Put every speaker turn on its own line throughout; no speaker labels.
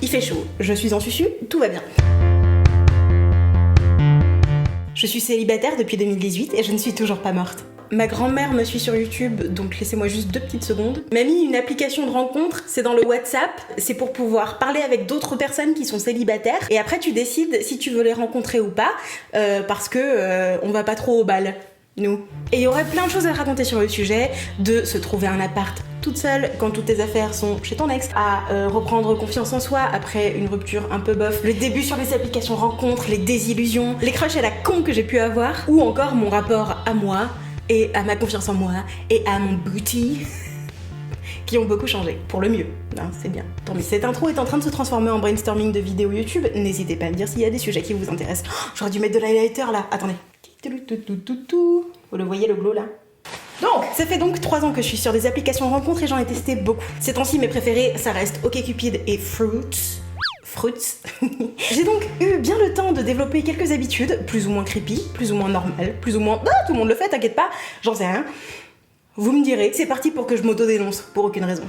Il fait chaud, je suis en susu, tout va bien. Je suis célibataire depuis 2018 et je ne suis toujours pas morte. Ma grand-mère me suit sur YouTube, donc laissez-moi juste 2 petites secondes. M'a mis une application de rencontre, c'est dans le WhatsApp, c'est pour pouvoir parler avec d'autres personnes qui sont célibataires, et après tu décides si tu veux les rencontrer ou pas, parce que on va pas trop au bal, nous. Et il y aurait plein de choses à raconter sur le sujet, de se trouver un appart toute seule quand toutes tes affaires sont chez ton ex, à reprendre confiance en soi après une rupture un peu bof, le début sur les applications rencontres, les désillusions, les crushs à la con que j'ai pu avoir, ou encore mon rapport à moi, et à ma confiance en moi, et à mon booty, qui ont beaucoup changé, pour le mieux. Non, c'est bien. Tant mieux. Cette intro est en train de se transformer en brainstorming de vidéos YouTube, n'hésitez pas à me dire s'il y a des sujets qui vous intéressent. Oh, j'aurais dû mettre de l'highlighter là, attendez. Vous le voyez le glow là? Donc, ça fait donc 3 ans que je suis sur des applications rencontres et j'en ai testé beaucoup. Ces temps-ci, mes préférés, ça reste OkCupid et Fruits. J'ai donc eu bien le temps de développer quelques habitudes, plus ou moins creepy, plus ou moins normales, plus ou moins... Ah, tout le monde le fait, t'inquiète pas, j'en sais rien. Vous me direz, c'est parti pour que je m'auto-dénonce, pour aucune raison.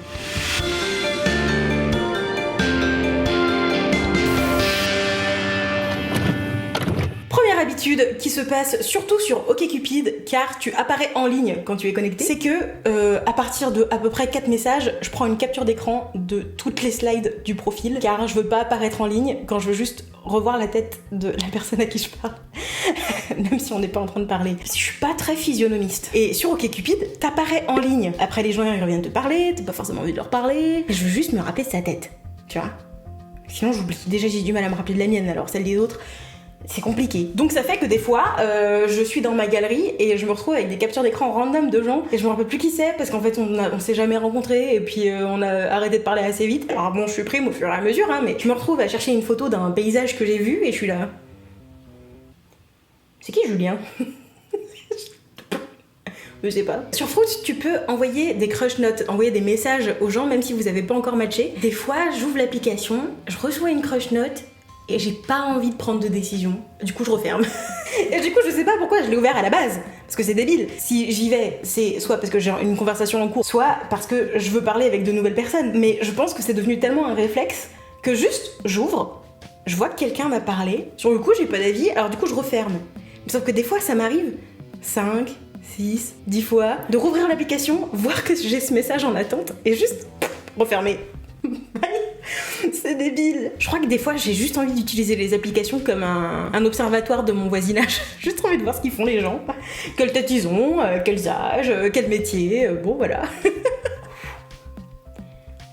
Première habitude qui se passe surtout sur OkCupid, car tu apparais en ligne quand tu es connecté, c'est que à partir de à peu près 4 messages, je prends une capture d'écran de toutes les slides du profil, car je veux pas apparaître en ligne quand je veux juste revoir la tête de la personne à qui je parle, même si on n'est pas en train de parler. Je suis pas très physionomiste. Et sur OkCupid, t'apparais en ligne. Après les gens ils reviennent te parler, t'as pas forcément envie de leur parler, je veux juste me rappeler de sa tête, tu vois. Sinon j'oublie. Déjà j'ai du mal à me rappeler de la mienne, alors celle des autres... c'est compliqué. Donc ça fait que des fois, je suis dans ma galerie et je me retrouve avec des captures d'écran random de gens et je me rappelle plus qui c'est parce qu'en fait on s'est jamais rencontrés et puis on a arrêté de parler assez vite. Alors bon, je suis prime au fur et à mesure, hein, mais je me retrouve à chercher une photo d'un paysage que j'ai vu et je suis là. C'est qui Julien? Je sais pas. Sur Fruits, tu peux envoyer des crush notes, envoyer des messages aux gens même si vous avez pas encore matché. Des fois, j'ouvre l'application, je reçois une crush note et j'ai pas envie de prendre de décision. Du coup, je referme. Et du coup, je sais pas pourquoi je l'ai ouvert à la base. Parce que c'est débile. Si j'y vais, c'est soit parce que j'ai une conversation en cours, soit parce que je veux parler avec de nouvelles personnes. Mais je pense que c'est devenu tellement un réflexe que juste, j'ouvre, je vois que quelqu'un m'a parlé. Sur le coup, j'ai pas d'avis, alors du coup, je referme. Sauf que des fois, ça m'arrive 5, 6, 10 fois de rouvrir l'application, voir que j'ai ce message en attente et juste refermer. C'est débile. Je crois que des fois j'ai juste envie d'utiliser les applications comme un observatoire de mon voisinage. J'ai juste envie de voir ce qu'ils font les gens. Quelle tête ils ont, quels âges, quel métier, bon voilà.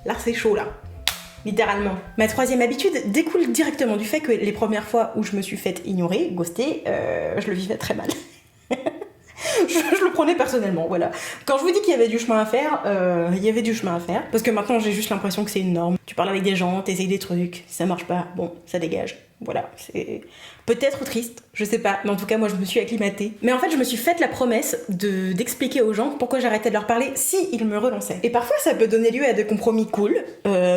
Là c'est chaud là. Littéralement. Ma 3e habitude découle directement du fait que les premières fois où je me suis faite ignorer, ghoster, je le vivais très mal. Je le prenais personnellement, voilà. Quand je vous dis qu'il y avait du chemin à faire, il y avait du chemin à faire. Parce que maintenant, j'ai juste l'impression que c'est une norme. Tu parles avec des gens, t'essayes des trucs, si ça marche pas, bon, ça dégage. Voilà, c'est peut-être triste, je sais pas, mais en tout cas, moi, je me suis acclimatée. Mais en fait, je me suis faite la promesse d'expliquer aux gens pourquoi j'arrêtais de leur parler si ils me relançaient. Et parfois, ça peut donner lieu à des compromis cool,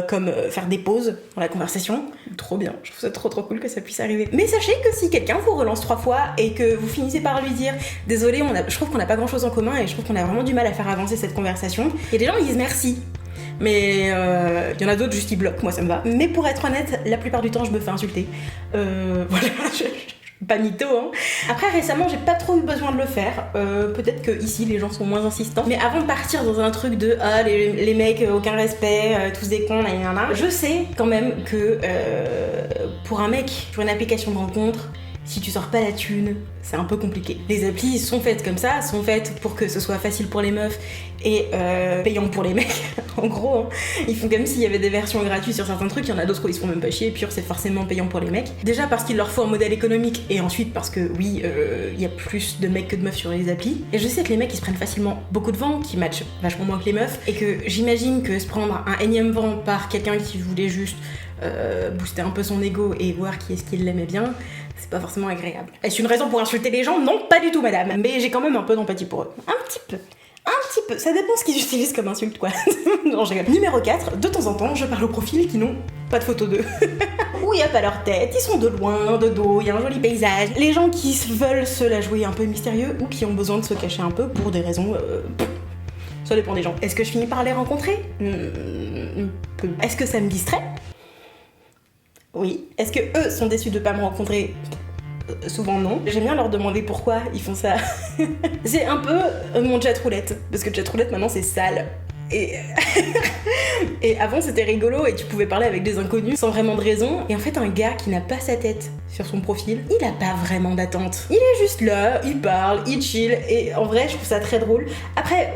comme faire des pauses dans la conversation. Trop bien, je trouve ça trop cool que ça puisse arriver. Mais sachez que si quelqu'un vous relance 3 fois et que vous finissez par lui dire « Désolé, je trouve qu'on n'a pas grand-chose en commun et je trouve qu'on a vraiment du mal à faire avancer cette conversation », il y a des gens qui disent « Merci ». Mais il y en a d'autres juste qui bloquent, moi ça me va. Mais pour être honnête, la plupart du temps je me fais insulter. Voilà, pas mytho hein. Après récemment j'ai pas trop eu besoin de le faire. Peut-être que ici les gens sont moins insistants. Mais avant de partir dans un truc de ah les mecs aucun respect, tous des cons, là, je sais quand même que pour un mec, pour une application de rencontre, si tu sors pas la thune, c'est un peu compliqué. Les applis sont faites comme ça, sont faites pour que ce soit facile pour les meufs et payant pour les mecs. En gros, hein. Ils font comme s'il y avait des versions gratuites sur certains trucs, il y en a d'autres où ils se font même pas chier, Pure c'est forcément payant pour les mecs. Déjà parce qu'il leur faut un modèle économique et ensuite parce que oui, il y a plus de mecs que de meufs sur les applis. Et je sais que les mecs ils se prennent facilement beaucoup de vent, qui matchent vachement moins que les meufs, et que j'imagine que se prendre un énième vent par quelqu'un qui voulait juste booster un peu son ego et voir qui est-ce qu'il l'aimait bien, c'est pas forcément agréable. Est-ce une raison pour insulter les gens? Non, pas du tout madame. Mais j'ai quand même un peu d'empathie pour eux. Un petit peu. Ça dépend ce qu'ils utilisent comme insulte quoi. Non, je rigole. Numéro 4, de temps en temps, je parle aux profils qui n'ont pas de photos d'eux. Où il n'y a pas leur tête, ils sont de loin, de dos, il y a un joli paysage. Les gens qui veulent se la jouer un peu mystérieux ou qui ont besoin de se cacher un peu pour des raisons... ça dépend des gens. Est-ce que je finis par les rencontrer? Peu. Est-ce que ça me distrait? Oui. Est-ce que eux sont déçus de pas me rencontrer? Souvent non. J'aime bien leur demander pourquoi ils font ça. C'est un peu mon chat roulette, parce que chat roulette maintenant c'est sale. Et avant c'était rigolo et tu pouvais parler avec des inconnus sans vraiment de raison. Et en fait un gars qui n'a pas sa tête sur son profil, il a pas vraiment d'attente. Il est juste là, il parle, il chill et en vrai je trouve ça très drôle. Après,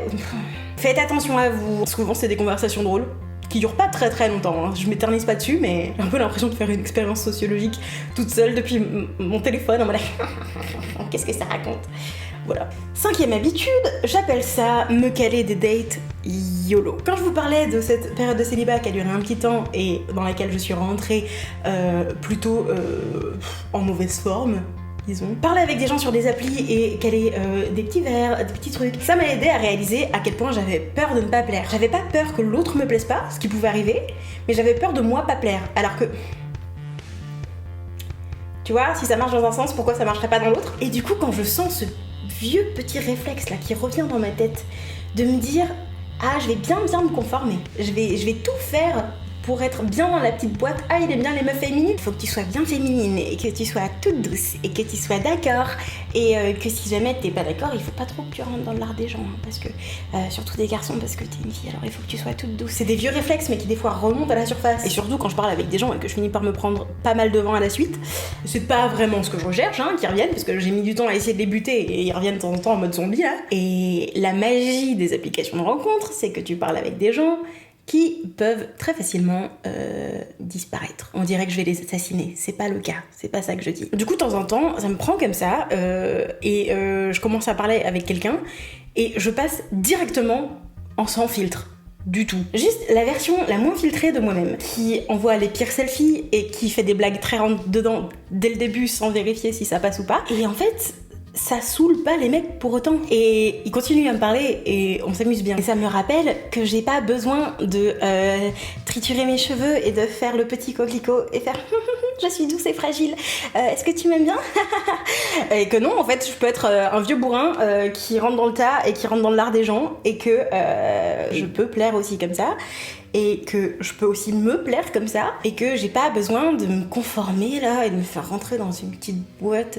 faites attention à vous. Souvent c'est des conversations drôles qui durent pas très très longtemps, hein. Je m'éternise pas dessus, mais j'ai un peu l'impression de faire une expérience sociologique toute seule depuis mon téléphone en mode qu'est-ce que ça raconte? Voilà. 5e habitude, j'appelle ça me caler des dates YOLO. Quand je vous parlais de cette période de célibat qui a duré un petit temps et dans laquelle je suis rentrée plutôt en mauvaise forme, disons, parler avec des gens sur des applis et caler des petits verres, des petits trucs, ça m'a aidé à réaliser à quel point j'avais peur de ne pas plaire. J'avais pas peur que l'autre me plaise pas, ce qui pouvait arriver, mais j'avais peur de moi pas plaire. Alors que tu vois, si ça marche dans un sens, pourquoi ça marcherait pas dans l'autre? Et du coup, quand je sens ce vieux petit réflexe là qui revient dans ma tête, de me dire ah je vais bien me conformer, je vais tout faire pour être bien dans la petite boîte. Ah il aime bien les meufs féminines, faut que tu sois bien féminine et que tu sois toute douce et que tu sois d'accord et que si jamais t'es pas d'accord, il faut pas trop que tu rentres dans l'art des gens hein, parce que surtout des garçons parce que t'es une fille, alors il faut que tu sois toute douce. C'est des vieux réflexes mais qui des fois remontent à la surface et surtout quand je parle avec des gens et que je finis par me prendre pas mal de vent à la suite, c'est pas vraiment ce que je recherche hein, qu'ils reviennent parce que j'ai mis du temps à essayer de les buter et ils reviennent de temps en temps en mode zombie là. Et la magie des applications de rencontres, c'est que tu parles avec des gens qui peuvent très facilement disparaître. On dirait que je vais les assassiner. C'est pas le cas. C'est pas ça que je dis. Du coup, de temps en temps, ça me prend comme ça et je commence à parler avec quelqu'un et je passe directement en sans filtre. Du tout. Juste la version la moins filtrée de moi-même, qui envoie les pires selfies et qui fait des blagues très rentre dedans dès le début sans vérifier si ça passe ou pas. Et en fait, ça saoule pas les mecs pour autant. Et ils continuent à me parler et on s'amuse bien. Et ça me rappelle que j'ai pas besoin de triturer mes cheveux et de faire le petit coquelicot et faire je suis douce et fragile. Est-ce que tu m'aimes bien? Et que non, en fait, je peux être un vieux bourrin qui rentre dans le tas et qui rentre dans l'art des gens et que je peux plaire aussi comme ça. Et que je peux aussi me plaire comme ça, et que j'ai pas besoin de me conformer là et de me faire rentrer dans une petite boîte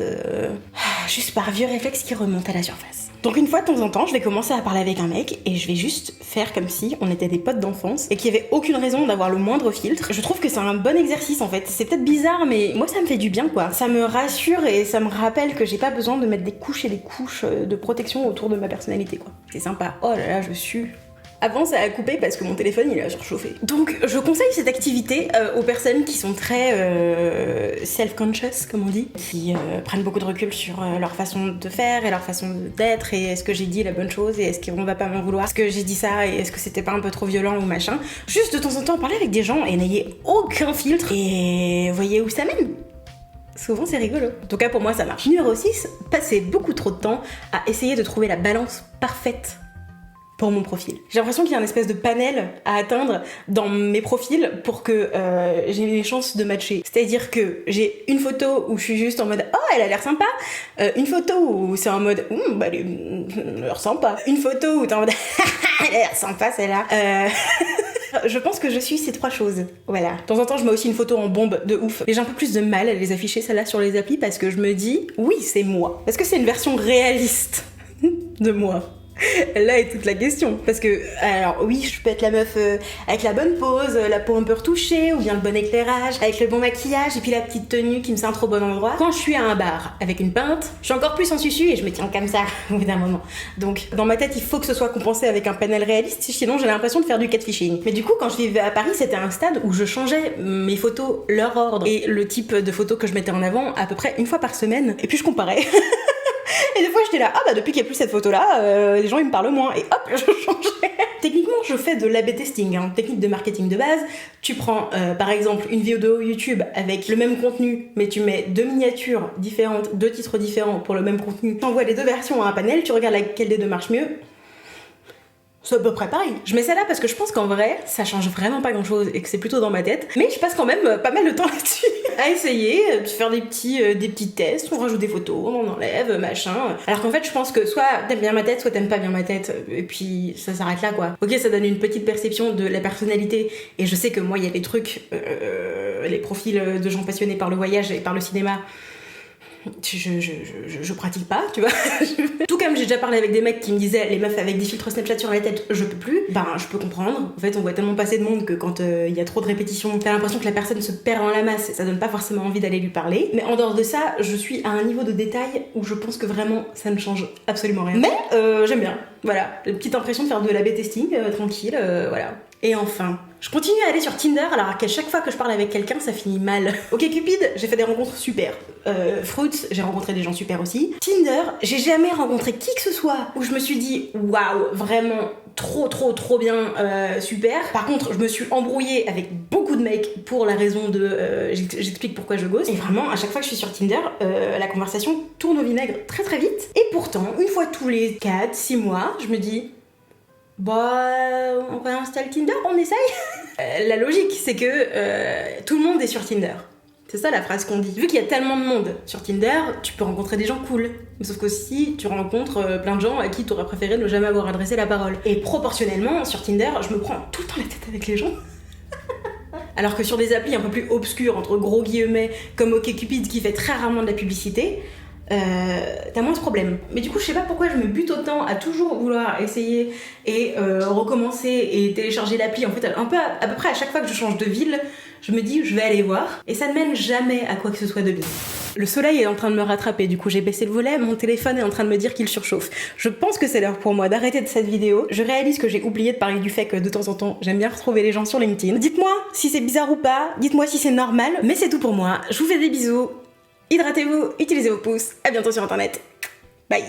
juste par vieux réflexe qui remonte à la surface. Donc une fois de temps en temps, je vais commencer à parler avec un mec et je vais juste faire comme si on était des potes d'enfance et qu'il y avait aucune raison d'avoir le moindre filtre. Je trouve que c'est un bon exercice en fait. C'est peut-être bizarre, mais moi ça me fait du bien quoi. Ça me rassure et ça me rappelle que j'ai pas besoin de mettre des couches et des couches de protection autour de ma personnalité quoi. C'est sympa. Oh là là, je sue. Avant, ça a coupé parce que mon téléphone, il a surchauffé. Donc, je conseille cette activité aux personnes qui sont très self-conscious, comme on dit, qui prennent beaucoup de recul sur leur façon de faire et leur façon d'être, et est-ce que j'ai dit la bonne chose, et est-ce qu'on va pas m'en vouloir, est-ce que j'ai dit ça, et est-ce que c'était pas un peu trop violent ou machin. Juste de temps en temps, parler avec des gens et n'ayez aucun filtre, et voyez où ça mène. Souvent c'est rigolo. En tout cas pour moi ça marche. Numéro 6, passer beaucoup trop de temps à essayer de trouver la balance parfaite pour mon profil. J'ai l'impression qu'il y a une espèce de panel à atteindre dans mes profils pour que j'ai les chances de matcher. C'est-à-dire que j'ai une photo où je suis juste en mode « Oh, elle a l'air sympa !» Une photo où c'est en mode « bah, elle a l'air sympa !» Une photo où t'es en mode « Elle a l'air sympa celle-là !» Je pense que je suis ces trois choses. Voilà. De temps en temps, je mets aussi une photo en bombe de ouf. Et j'ai un peu plus de mal à les afficher, celle-là, sur les applis parce que je me dis « Oui, c'est moi !» Parce que c'est une version réaliste de moi. Là est toute la question. Parce que, alors oui, je peux être la meuf avec la bonne pose, la peau un peu retouchée, ou bien le bon éclairage, avec le bon maquillage, et puis la petite tenue qui me sert trop bon endroit. Quand je suis à un bar avec une pinte, je suis encore plus en susu et je me tiens comme ça au bout d'un moment. Donc, dans ma tête, il faut que ce soit compensé avec un panel réaliste, sinon j'ai l'impression de faire du catfishing. Mais du coup, quand je vivais à Paris, c'était un stade où je changeais mes photos, leur ordre, et le type de photos que je mettais en avant à peu près une fois par semaine, et puis je comparais. Et des fois j'étais là, ah bah depuis qu'il n'y a plus cette photo là, les gens ils me parlent moins, et hop, je changeais. Techniquement je fais de l'A/B testing, hein, technique de marketing de base. Tu prends par exemple une vidéo YouTube avec le même contenu, mais tu mets deux miniatures différentes, deux titres différents pour le même contenu. Tu envoies les deux versions à un panel, tu regardes laquelle des deux marche mieux. C'est à peu près pareil. Je mets ça là parce que je pense qu'en vrai, ça change vraiment pas grand chose et que c'est plutôt dans ma tête. Mais je passe quand même pas mal de temps là-dessus. À essayer de faire des petits tests, on rajoute des photos, on en enlève, machin. Alors qu'en fait, je pense que soit t'aimes bien ma tête, soit t'aimes pas bien ma tête. Et puis, ça s'arrête là, quoi. Ok, ça donne une petite perception de la personnalité. Et je sais que moi, il y a des trucs les profils de gens passionnés par le voyage et par le cinéma, je pratique pas, tu vois. Tout comme j'ai déjà parlé avec des mecs qui me disaient les meufs avec des filtres Snapchat sur la tête, je peux plus. Ben, je peux comprendre. En fait, on voit tellement passer de monde que quand il y a trop de répétitions, t'as l'impression que la personne se perd dans la masse et ça donne pas forcément envie d'aller lui parler. Mais en dehors de ça, je suis à un niveau de détail où je pense que vraiment ça ne change absolument rien. Mais j'aime bien. Voilà, la petite impression de faire de l'A/B testing, tranquille, voilà. Et enfin, je continue à aller sur Tinder alors qu'à chaque fois que je parle avec quelqu'un, ça finit mal. OkCupid, j'ai fait des rencontres super. Fruits, j'ai rencontré des gens super aussi. Tinder, j'ai jamais rencontré qui que ce soit où je me suis dit waouh, vraiment trop bien, super. Par contre, je me suis embrouillée avec beaucoup de mecs pour la raison de j'explique pourquoi je ghost. Et vraiment, à chaque fois que je suis sur Tinder, la conversation tourne au vinaigre très vite. Et pourtant, une fois tous les 4-6 mois, je me dis bah, on réinstalle Tinder, on essaye. La logique, c'est que tout le monde est sur Tinder. C'est ça la phrase qu'on dit. Vu qu'il y a tellement de monde sur Tinder, tu peux rencontrer des gens cool. Mais sauf qu'aussi, tu rencontres plein de gens à qui t'aurais préféré ne jamais avoir adressé la parole. Et proportionnellement, sur Tinder, je me prends tout le temps la tête avec les gens. Alors que sur des applis un peu plus obscures, entre gros guillemets, comme OkCupid qui fait très rarement de la publicité, t'as moins ce problème. Mais du coup, je sais pas pourquoi je me bute autant à toujours vouloir essayer et recommencer et télécharger l'appli. En fait, à peu près à chaque fois que je change de ville, je me dis je vais aller voir et ça ne mène jamais à quoi que ce soit de bien. Le soleil est en train de me rattraper, du coup j'ai baissé le volet, mon téléphone est en train de me dire qu'il surchauffe. Je pense que c'est l'heure pour moi d'arrêter de cette vidéo. Je réalise que j'ai oublié de parler du fait que de temps en temps, j'aime bien retrouver les gens sur LinkedIn. Dites-moi si c'est bizarre ou pas, dites-moi si c'est normal, mais c'est tout pour moi. Je vous fais des bisous. Hydratez-vous, utilisez vos pouces. À bientôt sur internet. Bye.